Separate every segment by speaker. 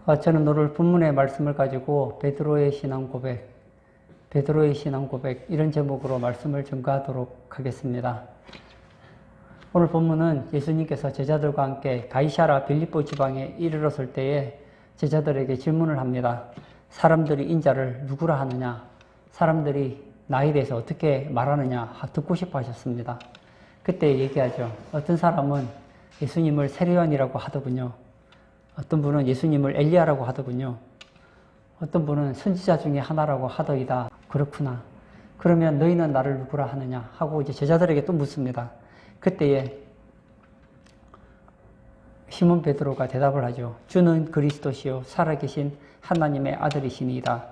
Speaker 1: 저는 오늘 본문의 말씀을 가지고 베드로의 신앙 고백 이런 제목으로 말씀을 전가하도록 하겠습니다. 오늘 본문은 예수님께서 제자들과 함께 가이사랴 빌립보 지방에 이르렀을 때에 제자들에게 질문을 합니다. 사람들이 인자를 누구라 하느냐? 사람들이 나에 대해서 어떻게 말하느냐? 듣고 싶어 하셨습니다. 그때 얘기하죠. 어떤 사람은 예수님을 세례요한이라고 하더군요. 어떤 분은 예수님을 엘리야라고 하더군요. 어떤 분은 선지자 중에 하나라고 하더이다. 그렇구나. 그러면 너희는 나를 누구라 하느냐? 하고 이제 제자들에게 또 묻습니다. 그때에 시몬 베드로가 대답을 하죠. 주는 그리스도시요 살아계신 하나님의 아들이시니이다.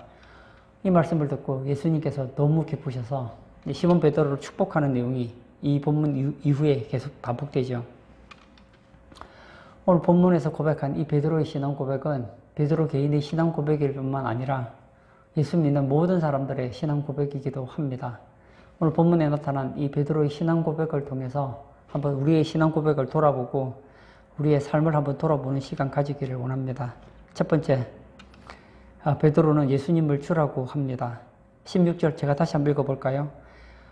Speaker 1: 이 말씀을 듣고 예수님께서 너무 기쁘셔서 시몬 베드로를 축복하는 내용이 이 본문 이후에 계속 반복되죠. 오늘 본문에서 고백한 이 베드로의 신앙 고백은 베드로 개인의 신앙 고백일 뿐만 아니라 예수 믿는 모든 사람들의 신앙 고백이기도 합니다. 오늘 본문에 나타난 이 베드로의 신앙 고백을 통해서 한번 우리의 신앙 고백을 돌아보고 우리의 삶을 한번 돌아보는 시간 가지기를 원합니다. 첫 번째, 베드로는 예수님을 주라고 합니다. 16절 제가 다시 한번 읽어볼까요?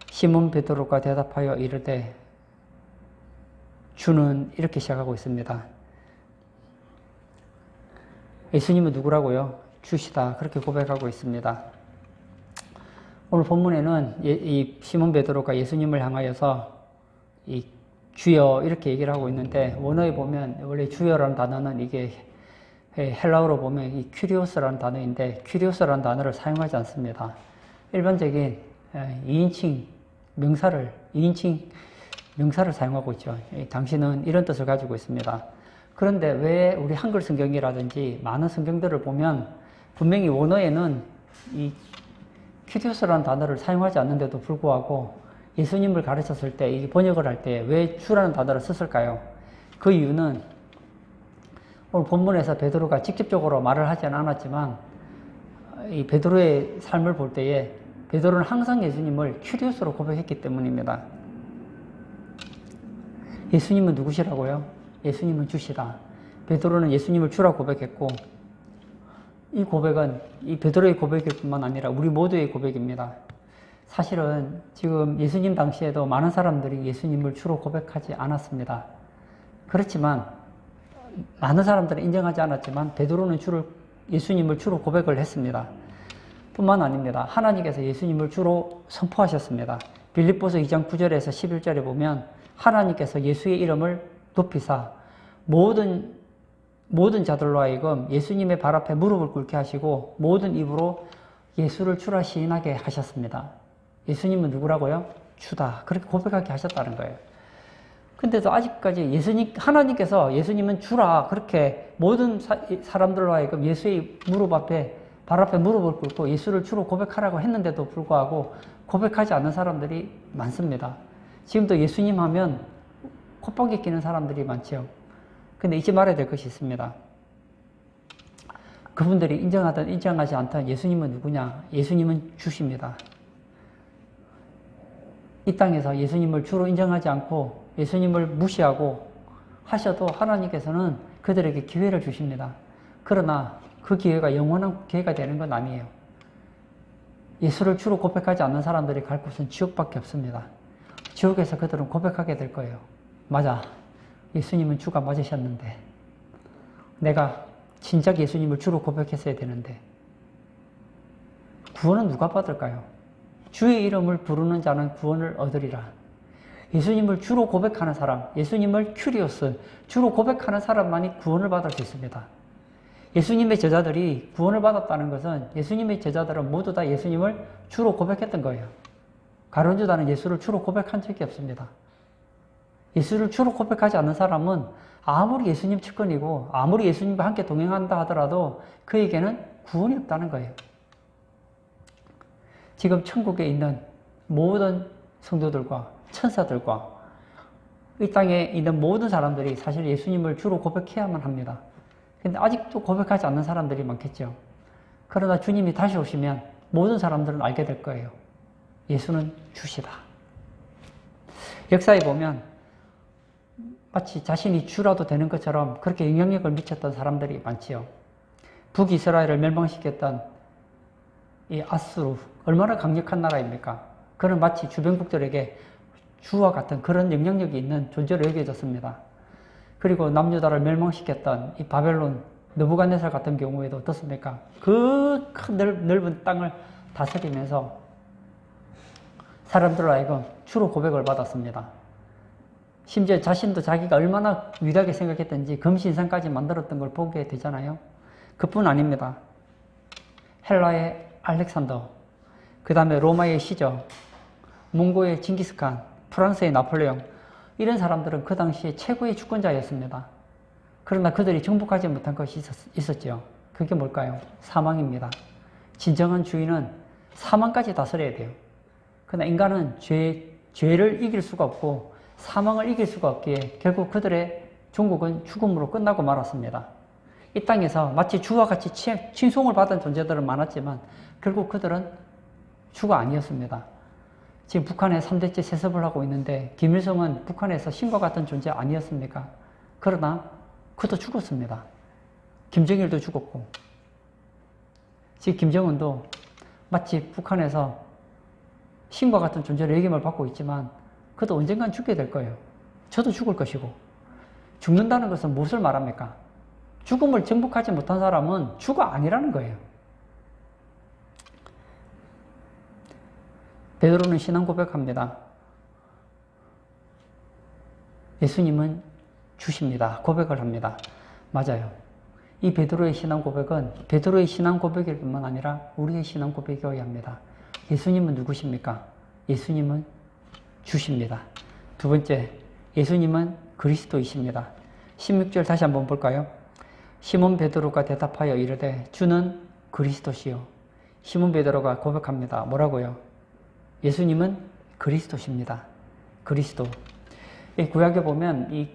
Speaker 1: 시몬 베드로가 대답하여 이르되 주는 이렇게 시작하고 있습니다. 예수님은 누구라고요? 주시다. 그렇게 고백하고 있습니다. 오늘 본문에는 이 시몬 베드로가 예수님을 향하여서 이 주여 이렇게 얘기를 하고 있는데 원어에 보면 원래 주여라는 단어는 이게 헬라어로 보면 이 큐리오스라는 단어인데 큐리오스라는 단어를 사용하지 않습니다. 일반적인 2인칭 명사를 사용하고 있죠. 당신은 이런 뜻을 가지고 있습니다. 그런데 왜 우리 한글 성경이라든지 많은 성경들을 보면 분명히 원어에는 이 큐리오스라는 단어를 사용하지 않는데도 불구하고 예수님을 가르쳤을 때, 이 번역을 할 때 왜 주라는 단어를 썼을까요? 그 이유는 오늘 본문에서 베드로가 직접적으로 말을 하지는 않았지만 이 베드로의 삶을 볼 때에 베드로는 항상 예수님을 큐리오스로 고백했기 때문입니다. 예수님은 누구시라고요? 예수님은 주시다. 베드로는 예수님을 주라고 고백했고 이 고백은 이 베드로의 고백일 뿐만 아니라 우리 모두의 고백입니다. 사실은 지금 예수님 당시에도 많은 사람들이 예수님을 주로 고백하지 않았습니다. 그렇지만 많은 사람들은 인정하지 않았지만 베드로는 예수님을 주로 고백을 했습니다. 뿐만 아닙니다. 하나님께서 예수님을 주로 선포하셨습니다. 빌립보서 2장 9절에서 11절에 보면 하나님께서 예수의 이름을 높이사 모든 자들로 하여금 예수님의 발 앞에 무릎을 꿇게 하시고 모든 입으로 예수를 주라 시인하게 하셨습니다. 예수님은 누구라고요? 주다. 그렇게 고백하게 하셨다는 거예요. 근데도 아직까지 하나님께서 예수님은 주라. 그렇게 모든 사람들로 하여금 예수의 발 앞에 무릎을 꿇고 예수를 주로 고백하라고 했는데도 불구하고 고백하지 않는 사람들이 많습니다. 지금도 예수님 하면 콧방귀 끼는 사람들이 많죠. 근데 잊지 말아야 될 것이 있습니다. 그분들이 인정하든 인정하지 않든 예수님은 누구냐? 예수님은 주십니다. 이 땅에서 예수님을 주로 인정하지 않고 예수님을 무시하고 하셔도 하나님께서는 그들에게 기회를 주십니다. 그러나 그 기회가 영원한 기회가 되는 건 아니에요. 예수를 주로 고백하지 않는 사람들이 갈 곳은 지옥밖에 없습니다. 지옥에서 그들은 고백하게 될 거예요. 맞아. 예수님은 주가 맞으셨는데 내가 진작 예수님을 주로 고백했어야 되는데 구원은 누가 받을까요? 주의 이름을 부르는 자는 구원을 얻으리라. 예수님을 주로 고백하는 사람, 예수님을 큐리오스, 주로 고백하는 사람만이 구원을 받을 수 있습니다. 예수님의 제자들이 구원을 받았다는 것은 예수님의 제자들은 모두 다 예수님을 주로 고백했던 거예요. 가룟 유다는 예수를 주로 고백한 적이 없습니다. 예수를 주로 고백하지 않는 사람은 아무리 예수님 측근이고 아무리 예수님과 함께 동행한다 하더라도 그에게는 구원이 없다는 거예요. 지금 천국에 있는 모든 성도들과 천사들과 이 땅에 있는 모든 사람들이 사실 예수님을 주로 고백해야만 합니다. 근데 아직도 고백하지 않는 사람들이 많겠죠. 그러나 주님이 다시 오시면 모든 사람들은 알게 될 거예요. 예수는 주시다. 역사에 보면 마치 자신이 주라도 되는 것처럼 그렇게 영향력을 미쳤던 사람들이 많지요. 북이스라엘을 멸망시켰던 이 아수르, 얼마나 강력한 나라입니까? 그는 마치 주변국들에게 주와 같은 그런 영향력이 있는 존재로 여겨졌습니다. 그리고 남유다를 멸망시켰던 이 바벨론, 느부갓네살 같은 경우에도 어떻습니까? 그 큰 넓은 땅을 다스리면서 사람들로 하여금 주로 고백을 받았습니다. 심지어 자신도 자기가 얼마나 위대하게 생각했던지 금신상까지 만들었던 걸 보게 되잖아요. 그뿐 아닙니다. 헬라의 알렉산더, 그 다음에 로마의 시저, 몽고의 징기스칸, 프랑스의 나폴레옹, 이런 사람들은 그 당시에 최고의 주권자였습니다. 그러나 그들이 정복하지 못한 것이 있었죠. 그게 뭘까요? 사망입니다. 진정한 주인은 사망까지 다스려야 돼요. 그러나 인간은 죄를 이길 수가 없고 사망을 이길 수가 없기에 결국 그들의 종국은 죽음으로 끝나고 말았습니다. 이 땅에서 마치 주와 같이 칭송을 받은 존재들은 많았지만 결국 그들은 주가 아니었습니다. 지금 북한에 3대째 세습을 하고 있는데 김일성은 북한에서 신과 같은 존재 아니었습니까? 그러나 그도 죽었습니다. 김정일도 죽었고 지금 김정은도 마치 북한에서 신과 같은 존재로 여김을 받고 있지만 그도 언젠간 죽게 될 거예요. 저도 죽을 것이고. 죽는다는 것은 무엇을 말합니까? 죽음을 정복하지 못한 사람은 주가 아니라는 거예요. 베드로는 신앙 고백합니다. 예수님은 주십니다. 고백을 합니다. 맞아요. 이 베드로의 신앙 고백은 베드로의 신앙 고백일 뿐만 아니라 우리의 신앙 고백이어야 합니다. 예수님은 누구십니까? 예수님은 주십니다. 두 번째, 예수님은 그리스도이십니다. 16절 다시 한번 볼까요? 시몬 베드로가 대답하여 이르되 주는 그리스도시요. 시몬 베드로가 고백합니다. 뭐라고요? 예수님은 그리스도십니다. 그리스도. 이 구약에 보면 이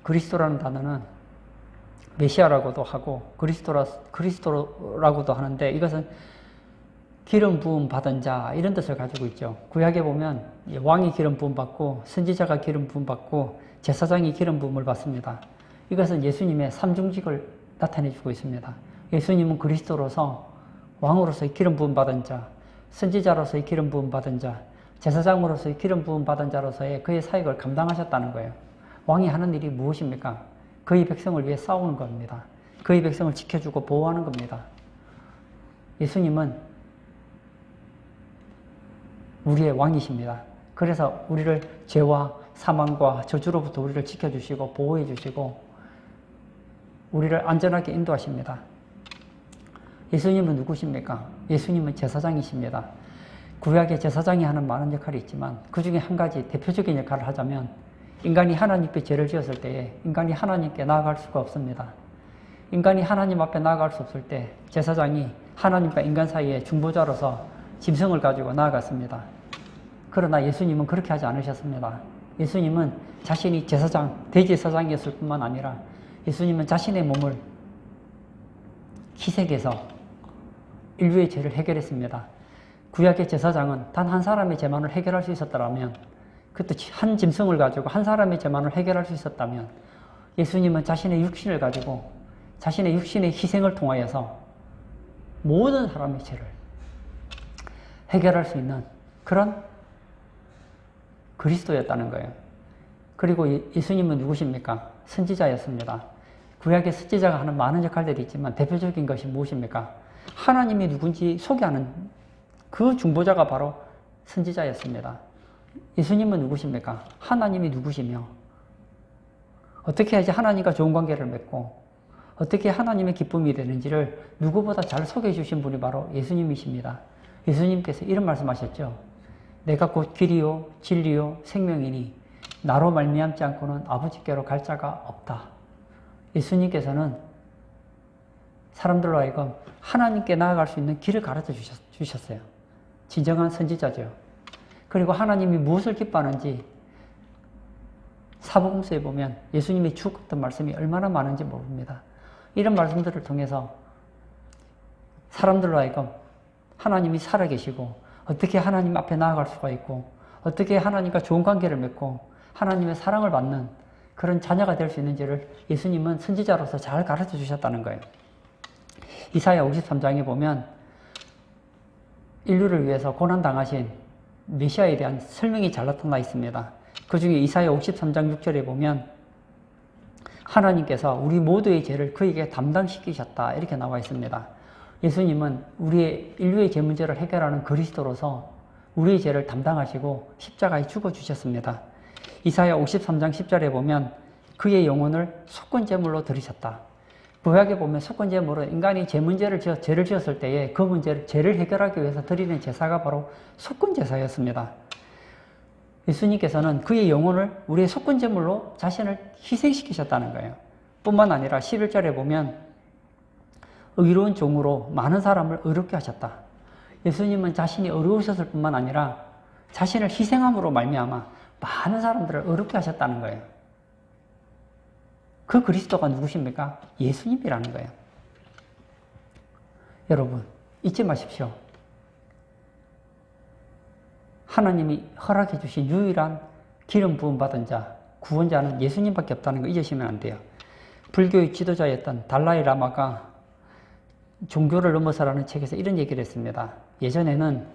Speaker 1: 그리스도라는 단어는 메시아라고도 하고 그리스도라고도 하는데 이것은 기름 부음 받은 자 이런 뜻을 가지고 있죠. 구약에 보면 왕이 기름 부음 받고 선지자가 기름 부음 받고 제사장이 기름 부음을 받습니다. 이것은 예수님의 삼중직을 나타내주고 있습니다. 예수님은 그리스도로서 왕으로서의 기름 부음 받은 자, 선지자로서의 기름 부음 받은 자, 제사장으로서의 기름 부음 받은 자로서의 그의 사역을 감당하셨다는 거예요. 왕이 하는 일이 무엇입니까? 그의 백성을 위해 싸우는 겁니다. 그의 백성을 지켜주고 보호하는 겁니다. 예수님은 우리의 왕이십니다. 그래서 우리를 죄와 사망과 저주로부터 우리를 지켜주시고 보호해 주시고 우리를 안전하게 인도하십니다. 예수님은 누구십니까? 예수님은 제사장이십니다. 구약의 제사장이 하는 많은 역할이 있지만 그 중에 한 가지 대표적인 역할을 하자면 인간이 하나님께 죄를 지었을 때에 인간이 하나님께 나아갈 수가 없습니다. 인간이 하나님 앞에 나아갈 수 없을 때 제사장이 하나님과 인간 사이의 중보자로서 짐승을 가지고 나아갔습니다. 그러나 예수님은 그렇게 하지 않으셨습니다. 예수님은 자신이 제사장, 대제사장이었을 뿐만 아니라 예수님은 자신의 몸을 희생해서 인류의 죄를 해결했습니다. 구약의 제사장은 단 한 사람의 죄만을 해결할 수 있었다면, 그것도 한 짐승을 가지고 한 사람의 죄만을 해결할 수 있었다면, 예수님은 자신의 육신을 가지고 자신의 육신의 희생을 통하여서 모든 사람의 죄를 해결할 수 있는 그런 그리스도였다는 거예요. 그리고 예수님은 누구십니까? 선지자였습니다. 구약의 선지자가 하는 많은 역할들이 있지만 대표적인 것이 무엇입니까? 하나님이 누군지 소개하는 그 중보자가 바로 선지자였습니다. 예수님은 누구십니까? 하나님이 누구시며 어떻게 해야지 하나님과 좋은 관계를 맺고 어떻게 하나님의 기쁨이 되는지를 누구보다 잘 소개해 주신 분이 바로 예수님이십니다. 예수님께서 이런 말씀하셨죠. 내가 곧 길이요 진리요 생명이니 나로 말미암지 않고는 아버지께로 갈 자가 없다. 예수님께서는 사람들로 하여금 하나님께 나아갈 수 있는 길을 가르쳐 주셨어요. 진정한 선지자죠. 그리고 하나님이 무엇을 기뻐하는지 사복음서에 보면 예수님이 주었던 말씀이 얼마나 많은지 모릅니다. 이런 말씀들을 통해서 사람들로 하여금 하나님이 살아계시고 어떻게 하나님 앞에 나아갈 수가 있고 어떻게 하나님과 좋은 관계를 맺고 하나님의 사랑을 받는 그런 자녀가 될 수 있는지를 예수님은 선지자로서 잘 가르쳐 주셨다는 거예요. 이사야 53장에 보면 인류를 위해서 고난당하신 메시아에 대한 설명이 잘 나타나 있습니다. 그 중에 이사야 53장 6절에 보면 하나님께서 우리 모두의 죄를 그에게 담당시키셨다 이렇게 나와 있습니다. 예수님은 우리의 인류의 죄 문제를 해결하는 그리스도로서 우리의 죄를 담당하시고 십자가에 죽어주셨습니다. 이사야 53장 10절에 보면 그의 영혼을 속건제물로 드리셨다. 구약에 보면 속건제물은 인간이 죄를 지었을 때에 그 문제를 죄를 해결하기 위해서 드리는 제사가 바로 속건제사였습니다. 예수님께서는 그의 영혼을 우리의 속건제물로 자신을 희생시키셨다는 거예요. 뿐만 아니라 11절에 보면 의로운 종으로 많은 사람을 의롭게 하셨다. 예수님은 자신이 어려우셨을 뿐만 아니라 자신을 희생함으로 말미암아 많은 사람들을 의롭게 하셨다는 거예요. 그 그리스도가 누구십니까? 예수님이라는 거예요. 여러분, 잊지 마십시오. 하나님이 허락해 주신 유일한 기름 부음 받은 자, 구원자는 예수님밖에 없다는 거 잊으시면 안 돼요. 불교의 지도자였던 달라이 라마가 종교를 넘어서라는 책에서 이런 얘기를 했습니다. 예전에는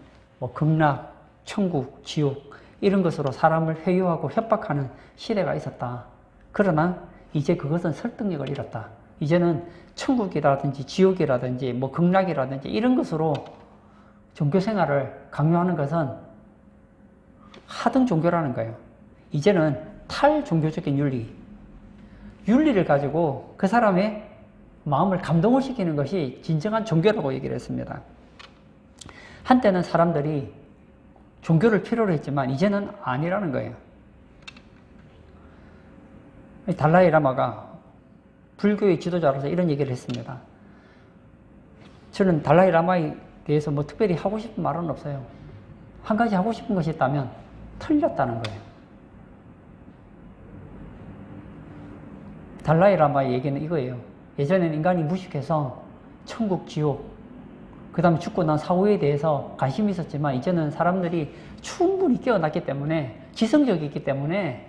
Speaker 1: 극락, 천국, 지옥 이런 것으로 사람을 회유하고 협박하는 시대가 있었다. 그러나 이제 그것은 설득력을 잃었다. 이제는 천국이라든지 지옥이라든지 극락이라든지 이런 것으로 종교 생활을 강요하는 것은 하등 종교라는 거예요. 이제는 탈종교적인 윤리를 가지고 그 사람의 마음을 감동을 시키는 것이 진정한 종교라고 얘기를 했습니다. 한때는 사람들이 종교를 필요로 했지만 이제는 아니라는 거예요. 달라이 라마가 불교의 지도자로서 이런 얘기를 했습니다. 저는 달라이 라마에 대해서 특별히 하고 싶은 말은 없어요. 한 가지 하고 싶은 것이 있다면 틀렸다는 거예요. 달라이 라마의 얘기는 이거예요. 예전에는 인간이 무식해서 천국, 지옥, 그 다음에 죽고 난 사후에 대해서 관심이 있었지만 이제는 사람들이 충분히 깨어났기 때문에 지성적이기 때문에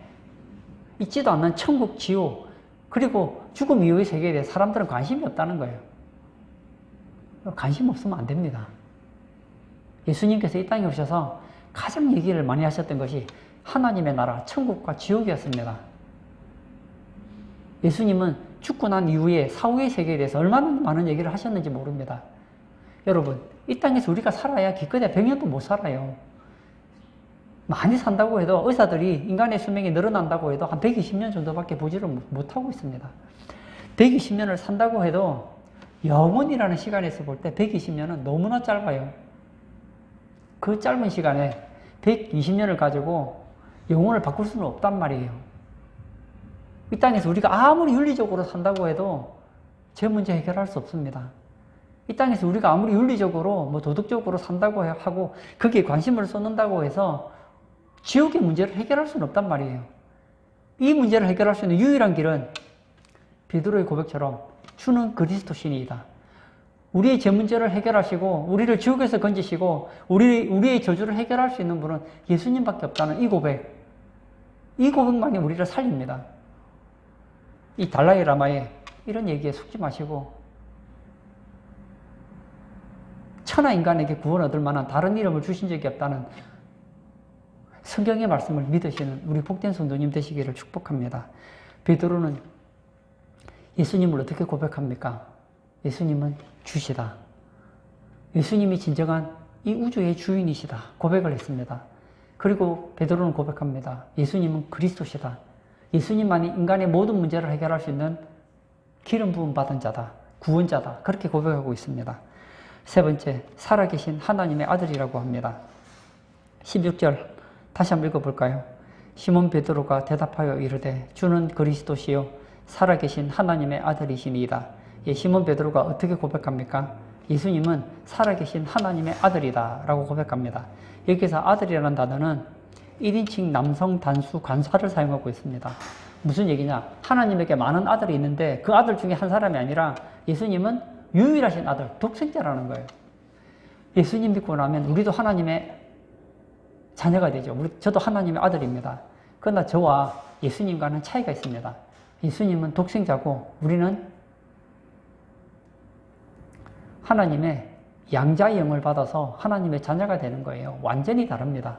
Speaker 1: 있지도 않는 천국, 지옥, 그리고 죽음 이후의 세계에 대해 사람들은 관심이 없다는 거예요. 관심 없으면 안 됩니다. 예수님께서 이 땅에 오셔서 가장 얘기를 많이 하셨던 것이 하나님의 나라, 천국과 지옥이었습니다. 예수님은 죽고 난 이후에 사후의 세계에 대해서 얼마나 많은 얘기를 하셨는지 모릅니다. 여러분, 이 땅에서 우리가 살아야 기껏해 100년도 못 살아요. 많이 산다고 해도 의사들이 인간의 수명이 늘어난다고 해도 한 120년 정도밖에 보지를 못하고 있습니다. 120년을 산다고 해도 영원이라는 시간에서 볼 때 120년은 너무나 짧아요. 그 짧은 시간에 120년을 가지고 영혼을 바꿀 수는 없단 말이에요. 이 땅에서 우리가 아무리 윤리적으로 산다고 해도 제 문제 해결할 수 없습니다. 이 땅에서 우리가 아무리 윤리적으로 도덕적으로 산다고 하고 거기에 관심을 쏟는다고 해서 지옥의 문제를 해결할 수는 없단 말이에요. 이 문제를 해결할 수 있는 유일한 길은 베드로의 고백처럼 주는 그리스도 신이다. 우리의 죄 문제를 해결하시고 우리를 지옥에서 건지시고 우리의 저주를 해결할 수 있는 분은 예수님밖에 없다는 이 고백만이 우리를 살립니다. 이 달라이 라마의 이런 얘기에 속지 마시고 천하 인간에게 구원 얻을 만한 다른 이름을 주신 적이 없다는 성경의 말씀을 믿으시는 우리 복된 성도님 되시기를 축복합니다. 베드로는 예수님을 어떻게 고백합니까? 예수님은 주시다. 예수님이 진정한 이 우주의 주인이시다. 고백을 했습니다. 그리고 베드로는 고백합니다. 예수님은 그리스도시다. 예수님만이 인간의 모든 문제를 해결할 수 있는 기름 부음 받은 자다. 구원자다. 그렇게 고백하고 있습니다. 세 번째, 살아계신 하나님의 아들이라고 합니다. 16절 다시 한번 읽어볼까요? 시몬 베드로가 대답하여 이르되 주는 그리스도시요 살아계신 하나님의 아들이시니이다. 시몬 베드로가 어떻게 고백합니까? 예수님은 살아계신 하나님의 아들이다 라고 고백합니다. 여기서 아들이라는 단어는 1인칭 남성 단수 관사를 사용하고 있습니다. 무슨 얘기냐? 하나님에게 많은 아들이 있는데 그 아들 중에 한 사람이 아니라 예수님은 유일하신 아들, 독생자라는 거예요. 예수님 믿고 나면 우리도 하나님의 자녀가 되죠. 저도 하나님의 아들입니다. 그러나 저와 예수님과는 차이가 있습니다. 예수님은 독생자고 우리는 하나님의 양자의 영을 받아서 하나님의 자녀가 되는 거예요. 완전히 다릅니다.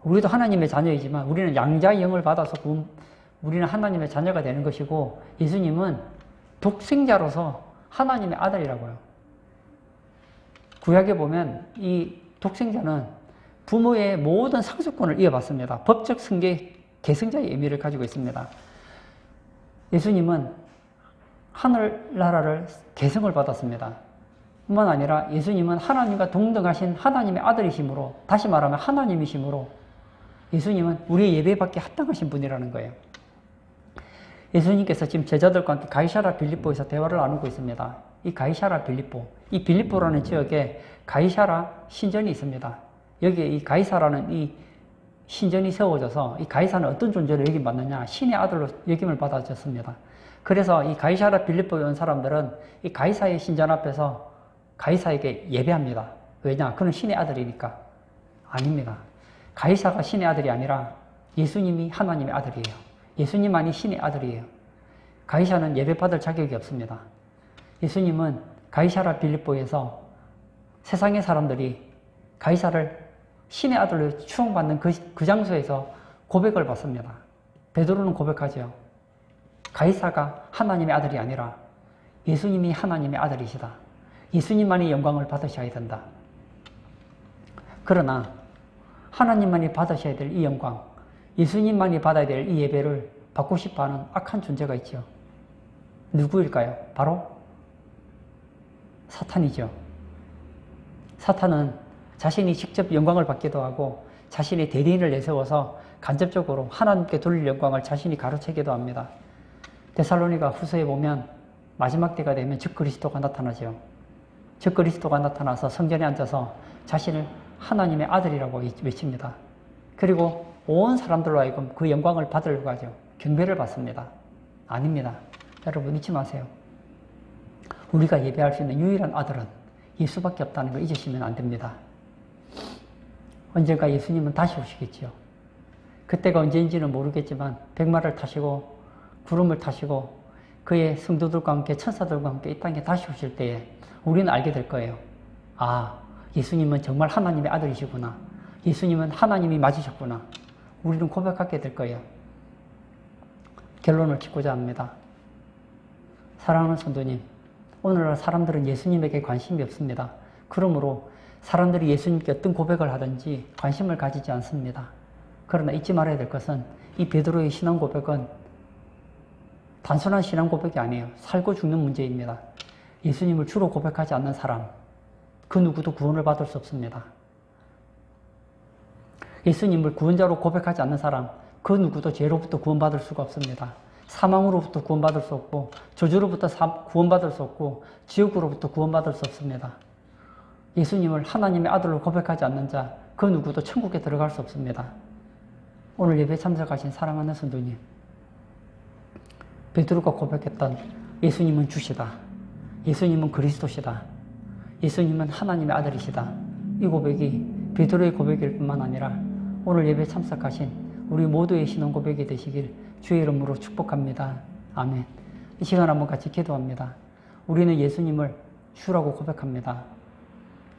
Speaker 1: 우리도 하나님의 자녀이지만 우리는 양자의 영을 받아서 우리는 하나님의 자녀가 되는 것이고, 예수님은 독생자로서 하나님의 아들이라고요. 구약에 보면 이 독생자는 부모의 모든 상속권을 이어받습니다. 법적 승계 계승자의 의미를 가지고 있습니다. 예수님은 하늘나라를 계승을 받았습니다. 뿐만 아니라 예수님은 하나님과 동등하신 하나님의 아들이시므로, 다시 말하면 하나님이시므로 예수님은 우리의 예배받기에 합당하신 분이라는 거예요. 예수님께서 지금 제자들과 함께 가이사랴 빌립보에서 대화를 나누고 있습니다. 이 가이사랴 빌립보, 이 빌립보라는 지역에 가이사랴 신전이 있습니다. 여기에 이 가이사라는 이 신전이 세워져서, 이 가이사는 어떤 존재로 여김받느냐? 신의 아들로 여김을 받아졌습니다. 그래서 이 가이사랴 빌립보에 온 사람들은 이 가이사의 신전 앞에서 가이사에게 예배합니다. 왜냐? 그는 신의 아들이니까. 아닙니다. 가이사가 신의 아들이 아니라 예수님이 하나님의 아들이에요. 예수님만이 신의 아들이에요. 가이사는 예배받을 자격이 없습니다. 예수님은 가이사랴 빌립보에서 세상의 사람들이 가이사를 신의 아들로 추앙받는 그 장소에서 고백을 받습니다. 베드로는 고백하죠. 가이사가 하나님의 아들이 아니라 예수님이 하나님의 아들이시다. 예수님만이 영광을 받으셔야 된다. 그러나 하나님만이 받으셔야 될 이 영광, 예수님만이 받아야 될 이 예배를 받고 싶어하는 악한 존재가 있죠. 누구일까요? 바로 사탄이죠. 사탄은 자신이 직접 영광을 받기도 하고 자신의 대리인을 내세워서 간접적으로 하나님께 돌릴 영광을 자신이 가로채기도 합니다. 데살로니가 후서에 보면 마지막 때가 되면 즉 그리스도가 나타나죠. 즉 그리스도가 나타나서 성전에 앉아서 자신을 하나님의 아들이라고 외칩니다. 그리고 온 사람들로 하여금 그 영광을 받으려고 하죠. 경배를 받습니다. 아닙니다. 여러분 잊지 마세요. 우리가 예배할 수 있는 유일한 아들은 예수밖에 없다는 걸 잊으시면 안 됩니다. 언젠가 예수님은 다시 오시겠죠. 그때가 언제인지는 모르겠지만 백마를 타시고 구름을 타시고 그의 성도들과 함께 천사들과 함께 이 땅에 다시 오실 때에 우리는 알게 될 거예요. 아, 예수님은 정말 하나님의 아들이시구나. 예수님은 하나님이 맞으셨구나. 우리는 고백하게 될 거예요. 결론을 짓고자 합니다. 사랑하는 성도님, 오늘날 사람들은 예수님에게 관심이 없습니다. 그러므로 사람들이 예수님께 어떤 고백을 하든지 관심을 가지지 않습니다. 그러나 잊지 말아야 될 것은 이 베드로의 신앙 고백은 단순한 신앙 고백이 아니에요. 살고 죽는 문제입니다. 예수님을 주로 고백하지 않는 사람, 그 누구도 구원을 받을 수 없습니다. 예수님을 구원자로 고백하지 않는 사람, 그 누구도 죄로부터 구원받을 수가 없습니다. 사망으로부터 구원받을 수 없고, 저주로부터 구원받을 수 없고, 지옥으로부터 구원받을 수 없습니다. 예수님을 하나님의 아들로 고백하지 않는 자, 그 누구도 천국에 들어갈 수 없습니다. 오늘 예배 참석하신 사랑하는 성도님, 베드로가 고백했던 예수님은 주시다. 예수님은 그리스도시다. 예수님은 하나님의 아들이시다. 이 고백이 베드로의 고백일 뿐만 아니라 오늘 예배 참석하신 우리 모두의 신앙 고백이 되시길 주의 이름으로 축복합니다. 아멘. 이 시간 한번 같이 기도합니다. 우리는 예수님을 주라고 고백합니다.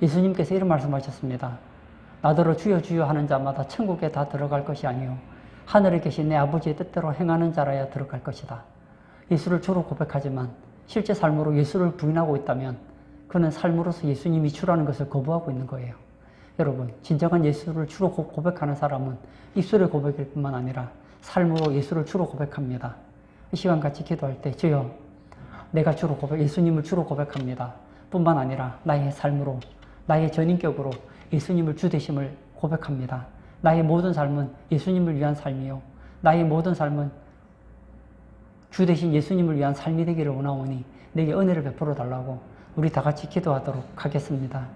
Speaker 1: 예수님께서 이런 말씀하셨습니다. 나더러 주여 주여 하는 자마다 천국에 다 들어갈 것이 아니요 하늘에 계신 내 아버지의 뜻대로 행하는 자라야 들어갈 것이다. 예수를 주로 고백하지만 실제 삶으로 예수를 부인하고 있다면 그는 삶으로서 예수님이 주라는 것을 거부하고 있는 거예요. 여러분, 진정한 예수를 주로 고백하는 사람은 입술의 고백일 뿐만 아니라 삶으로 예수를 주로 고백합니다. 이 시간 같이 기도할 때 주여 내가 주로 예수님을 주로 고백합니다. 뿐만 아니라 나의 삶으로, 나의 전인격으로 예수님을 주 되심을 고백합니다. 나의 모든 삶은 예수님을 위한 삶이요 나의 모든 삶은 주 대신 예수님을 위한 삶이 되기를 원하오니 내게 은혜를 베풀어 달라고 우리 다 같이 기도하도록 하겠습니다.